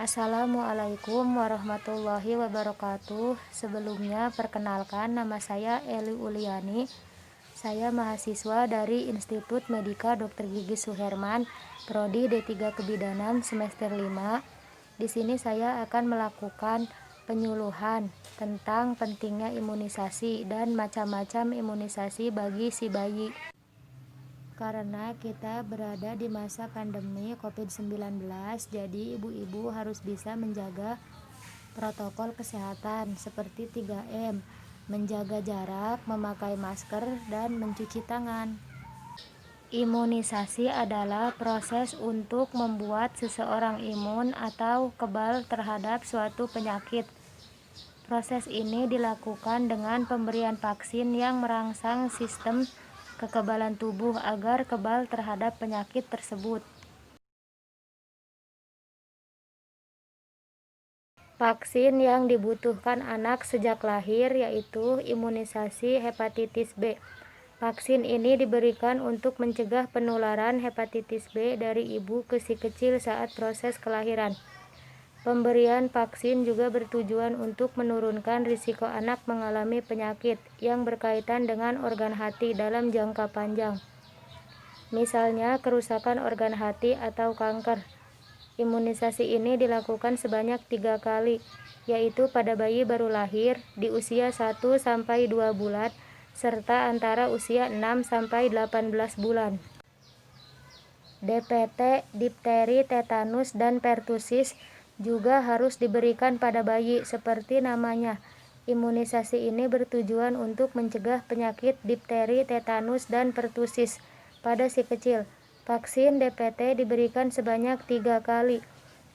Assalamualaikum warahmatullahi wabarakatuh. Sebelumnya perkenalkan, nama saya Eli Uliani. Saya mahasiswa dari Institut Medika Dr. Gigi Suherman, Prodi D3 Kebidanan semester 5. Di sini saya akan melakukan penyuluhan tentang pentingnya imunisasi dan macam-macam imunisasi bagi si bayi. Karena kita berada di masa pandemi COVID-19, jadi ibu-ibu harus bisa menjaga protokol kesehatan seperti 3M, menjaga jarak, memakai masker, dan mencuci tangan. Imunisasi adalah proses untuk membuat seseorang imun atau kebal terhadap suatu penyakit. Proses ini dilakukan dengan pemberian vaksin yang merangsang sistem kekebalan tubuh agar kebal terhadap penyakit tersebut. Vaksin yang dibutuhkan anak sejak lahir yaitu imunisasi hepatitis B. Vaksin ini diberikan untuk mencegah penularan hepatitis B dari ibu ke si kecil saat proses kelahiran. Pemberian vaksin juga bertujuan untuk menurunkan risiko anak mengalami penyakit yang berkaitan dengan organ hati dalam jangka panjang. Misalnya kerusakan organ hati atau kanker. Imunisasi ini dilakukan sebanyak 3 kali, yaitu pada bayi baru lahir di usia 1-2 bulan, serta antara usia 6-18 bulan. DPT, difteri, tetanus, dan pertusis juga harus diberikan pada bayi seperti namanya. Imunisasi ini bertujuan untuk mencegah penyakit difteri, tetanus, dan pertusis pada si kecil. Vaksin DPT diberikan sebanyak 3 kali,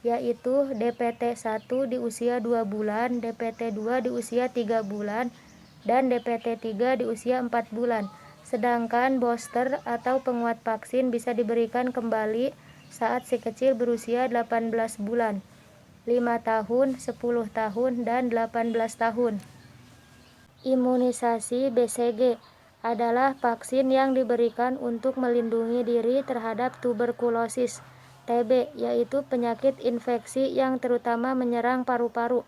yaitu DPT 1 di usia 2 bulan, DPT 2 di usia 3 bulan, dan DPT 3 di usia 4 bulan. Sedangkan booster atau penguat vaksin bisa diberikan kembali saat si kecil berusia 18 bulan, 5 tahun, 10 tahun, dan 18 tahun. Imunisasi BCG adalah vaksin yang diberikan untuk melindungi diri terhadap tuberkulosis, TB, yaitu penyakit infeksi yang terutama menyerang paru-paru.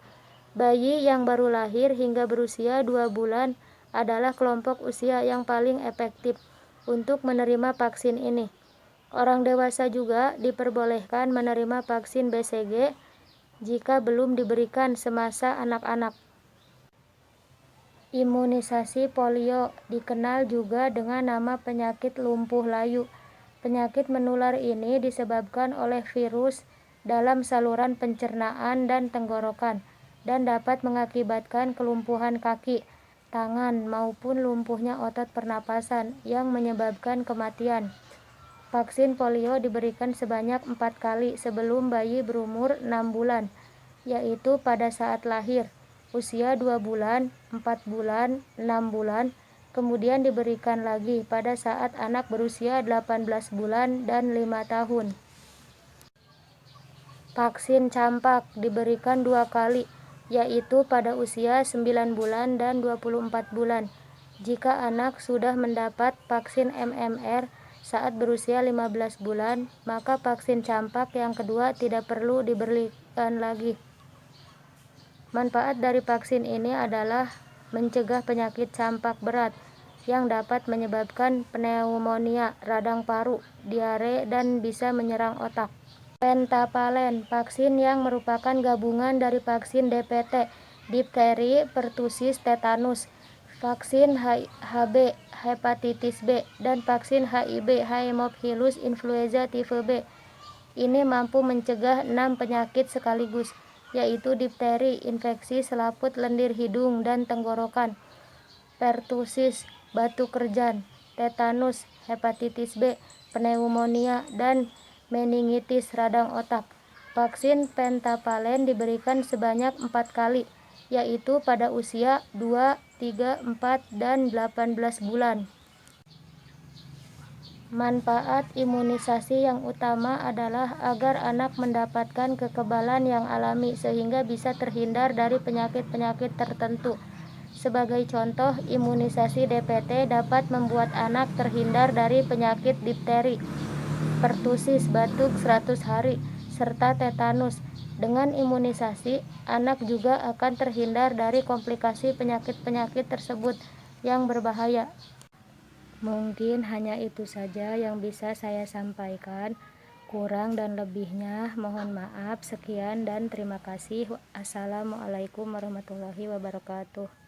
Bayi yang baru lahir hingga berusia 2 bulan adalah kelompok usia yang paling efektif untuk menerima vaksin ini. Orang dewasa juga diperbolehkan menerima vaksin BCG jika belum diberikan semasa anak-anak. Imunisasi polio dikenal juga dengan nama penyakit lumpuh layu. Penyakit menular ini disebabkan oleh virus dalam saluran pencernaan dan tenggorokan dan dapat mengakibatkan kelumpuhan kaki, tangan, maupun lumpuhnya otot pernapasan yang menyebabkan kematian. Vaksin polio diberikan sebanyak 4 kali sebelum bayi berumur 6 bulan, yaitu pada saat lahir, usia 2 bulan, 4 bulan, 6 bulan, kemudian diberikan lagi pada saat anak berusia 18 bulan dan 5 tahun. Vaksin campak diberikan 2 kali, yaitu pada usia 9 bulan dan 24 bulan. Jika anak sudah mendapat vaksin MMR saat berusia 15 bulan, maka vaksin campak yang kedua tidak perlu diberikan lagi. Manfaat dari vaksin ini adalah mencegah penyakit campak berat yang dapat menyebabkan pneumonia, radang paru, diare, dan bisa menyerang otak. Pentavalen, vaksin yang merupakan gabungan dari vaksin DPT, difteri, pertusis, tetanus, vaksin HB, hepatitis B, dan vaksin HIV, Haemophilus influenza tipe B. Ini mampu mencegah 6 penyakit sekaligus, yaitu difteri, infeksi selaput lendir hidung dan tenggorokan, pertusis, batuk kerjan, tetanus, hepatitis B, pneumonia, dan meningitis radang otak. Vaksin pentavalen diberikan sebanyak 4 kali, yaitu pada usia 2, 3, 4, dan 18 bulan. Manfaat imunisasi yang utama adalah agar anak mendapatkan kekebalan yang alami sehingga bisa terhindar dari penyakit-penyakit tertentu. Sebagai contoh, imunisasi DPT dapat membuat anak terhindar dari penyakit difteri, pertusis, batuk 100 hari, serta tetanus. Dengan imunisasi, anak juga akan terhindar dari komplikasi penyakit-penyakit tersebut yang berbahaya. Mungkin hanya itu saja yang bisa saya sampaikan. Kurang dan lebihnya mohon maaf. Sekian dan terima kasih. Assalamualaikum warahmatullahi wabarakatuh.